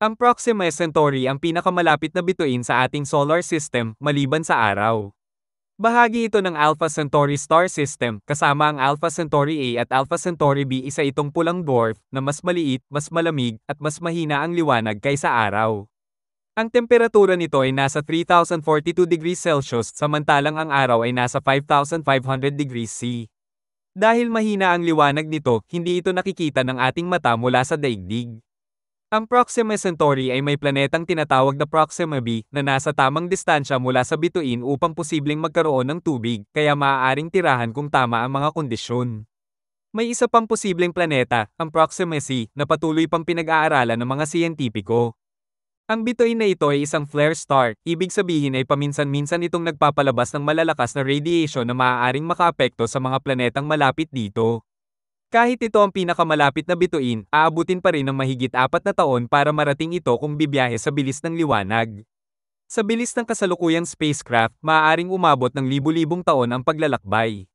Ang Proxima Centauri ang pinakamalapit na bituin sa ating solar system, maliban sa araw. Bahagi ito ng Alpha Centauri star system, kasama ang Alpha Centauri A at Alpha Centauri B. Isa itong pulang dwarf, na mas maliit, mas malamig, at mas mahina ang liwanag kaysa araw. Ang temperatura nito ay nasa 3042 degrees Celsius, samantalang ang araw ay nasa 5500 degrees C. Dahil mahina ang liwanag nito, hindi ito nakikita ng ating mata mula sa daigdig. Ang Proxima Centauri ay may planetang tinatawag na Proxima b na nasa tamang distansya mula sa bituin upang posibleng magkaroon ng tubig, kaya maaaring tirahan kung tama ang mga kondisyon. May isa pang posibleng planeta, ang Proxima c, na patuloy pang pinag-aaralan ng mga siyentipiko. Ang bituin na ito ay isang flare star, ibig sabihin ay paminsan-minsan itong nagpapalabas ng malalakas na radiation na maaaring makaapekto sa mga planetang malapit dito. Kahit ito ang pinakamalapit na bituin, aabutin pa rin ng mahigit 4 na taon para marating ito kung bibiyahe sa bilis ng liwanag. Sa bilis ng kasalukuyang spacecraft, maaaring umabot ng libu-libong taon ang paglalakbay.